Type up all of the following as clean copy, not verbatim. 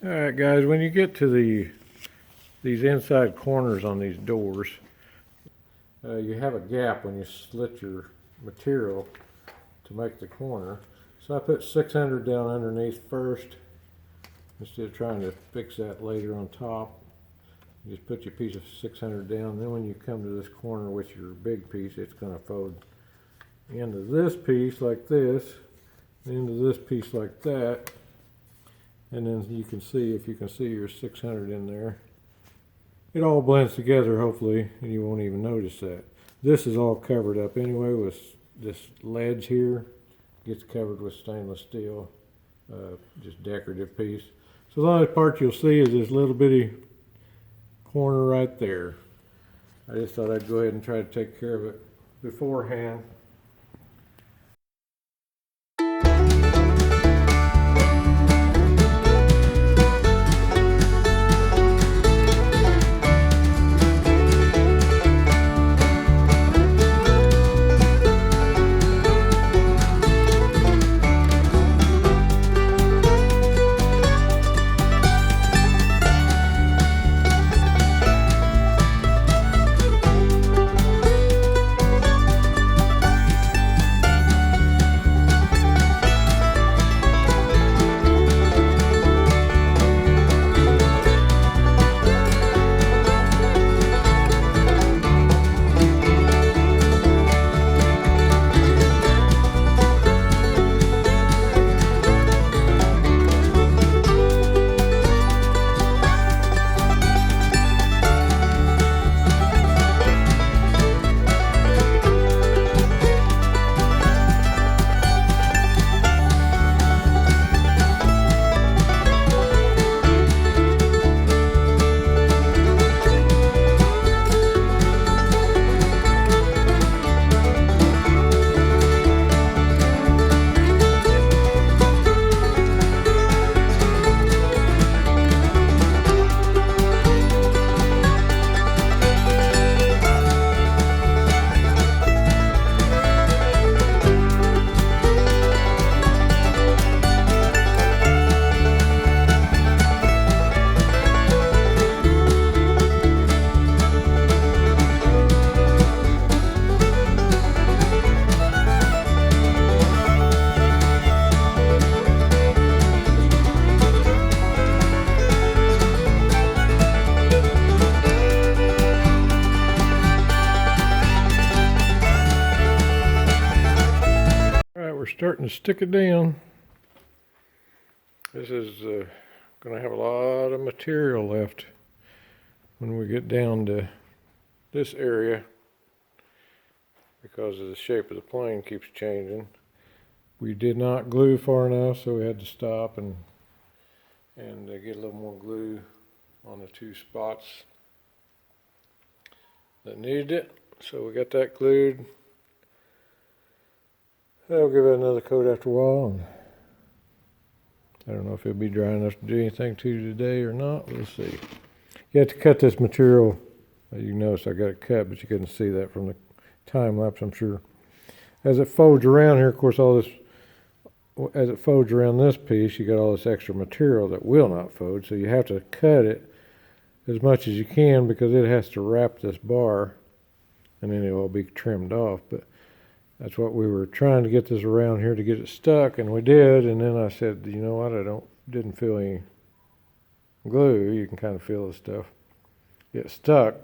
Alright guys, when you get to these inside corners on these doors, you have a gap when you slit your material to make the corner. So I put 600 down underneath first, instead of trying to fix that later on top. You just put your piece of 600 down, then when you come to this corner with your big piece, it's going to fold into this piece like this, into this piece like that. And then you can see, if you can see your 600 in there, it all blends together hopefully, and you won't even notice that. This is all covered up anyway with this ledge here. Gets covered with stainless steel, just decorative piece. So the only part you'll see is this little bitty corner right there. I just thought I'd go ahead and try to take care of it beforehand. We're starting to stick it down. This is going to have a lot of material left when we get down to this area, because of the shape of the plane keeps changing. We did not glue far enough, so we had to stop and get a little more glue on the two spots that needed it. So we got that glued. I'll give it another coat after a while, and I don't know if it'll be dry enough to do anything to today or not. We'll see. You have to cut this material. You notice I got it cut, but you couldn't see that from the time lapse, I'm sure. As it folds around here, of course, as it folds around this piece, you got all this extra material that will not fold, so you have to cut it as much as you can, because it has to wrap this bar, and then it will be trimmed off. But that's what we were trying to get this around here to get it stuck, and we did. And then I said, you know what, didn't feel any glue. You can kind of feel the stuff get stuck.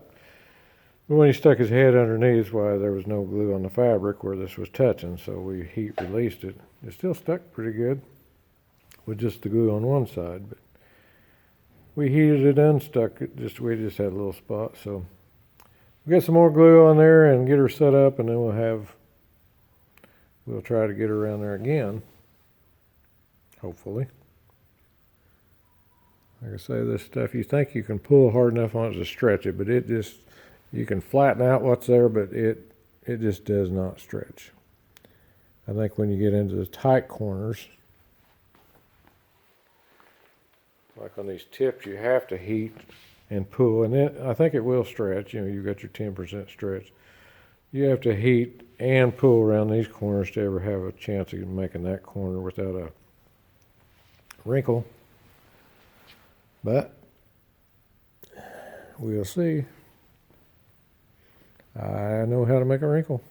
But when he stuck his head underneath, why, there was no glue on the fabric where this was touching, so we heat released it. It still stuck pretty good with just the glue on one side, but we heated it, unstuck it. We just had a little spot. So we'll get some more glue on there and get her set up, and then we'll try to get her around there again, hopefully. Like I say, this stuff, you think you can pull hard enough on it to stretch it, but you can flatten out what's there, but it just does not stretch. I think when you get into the tight corners, like on these tips, you have to heat and pull, and then I think it will stretch. You know, you got your 10% stretch. You have to heat and pull around these corners to ever have a chance of making that corner without a wrinkle. But we'll see. I know how to make a wrinkle.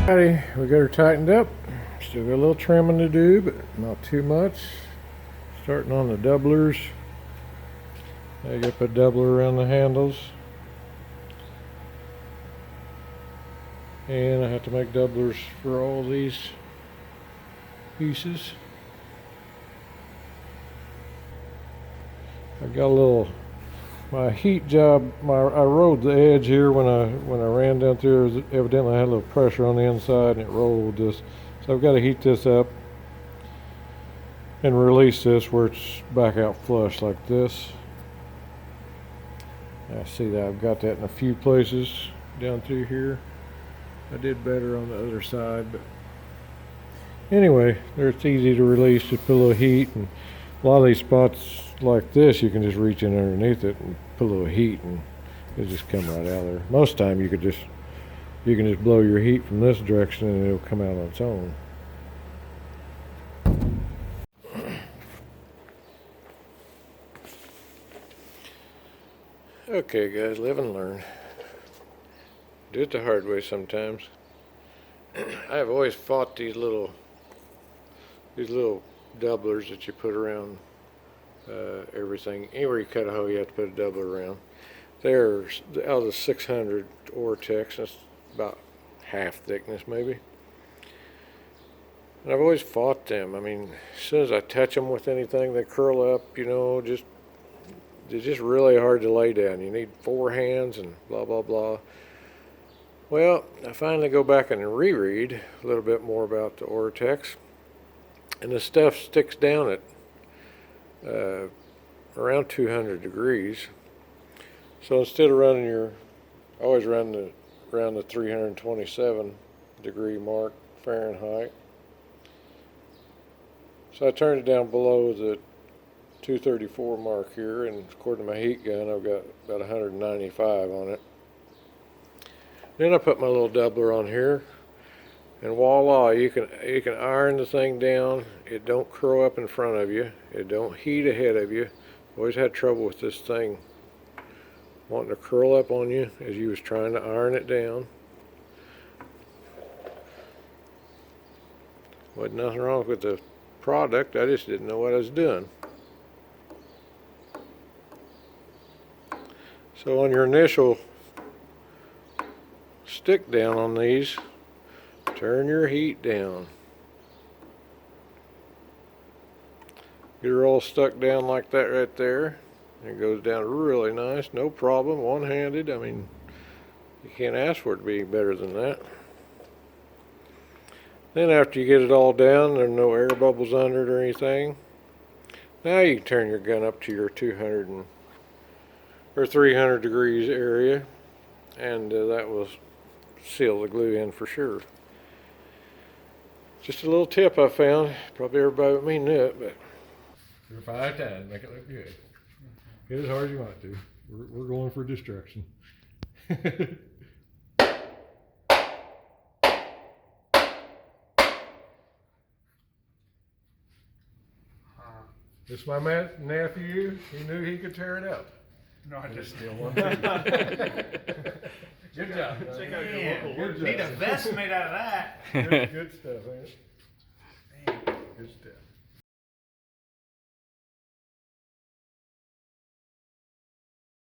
Alrighty, we got her tightened up. Still got a little trimming to do, but not too much. Starting on the doublers. I got to put doubler around the handles. And I have to make doublers for all these pieces. I got a little, my heat job, I rolled the edge here when I ran down through. Evidently I had a little pressure on the inside and it rolled this. So I've got to heat this up and release this where it's back out flush like this. I see that I've got that in a few places down through here. I did better on the other side, but anyway, it's easy to release. Just put a little heat, and a lot of these spots like this, you can just reach in underneath it and put a little heat, and it'll just come right out of there. Most time you can just blow your heat from this direction, and it'll come out on its own. Okay, guys, live and learn. Do it the hard way sometimes. I've always fought these little doublers that you put around everything. Anywhere you cut a hole, you have to put a doubler around. They're out of the 600 Oratex. That's about half thickness, maybe. And I've always fought them. I mean, as soon as I touch them with anything, they curl up. You know, they're just really hard to lay down. You need 4 hands and blah blah blah. Well, I finally go back and reread a little bit more about the Oratex, and the stuff sticks down at around 200 degrees. So instead of running I always run around the 327 degree mark Fahrenheit. So I turned it down below the 234 mark here, and according to my heat gun, I've got about 195 on it. Then I put my little doubler on here, and voila, you can iron the thing down. It don't curl up in front of you. It don't heat ahead of you. Always had trouble with this thing wanting to curl up on you as you was trying to iron it down. Wasn't nothing wrong with the product. I just didn't know what I was doing. So on your initial stick down on these, turn your heat down. Get her all stuck down like that right there. And it goes down really nice, no problem, one-handed. I mean, you can't ask for it to be better than that. Then after you get it all down, there's no air bubbles under it or anything. Now you can turn your gun up to your 200 or 300 degrees area, and that will seal the glue in for sure. Just a little tip I found. Probably everybody but me knew it, but you're 5 times, make it look good. Hit as hard as you want to. We're going for destruction. This is my nephew. He knew he could tear it up. No, I just Still one thing. Good job. Man, Good job. need a vest made out of that. Good stuff, ain't it? Man. Good stuff.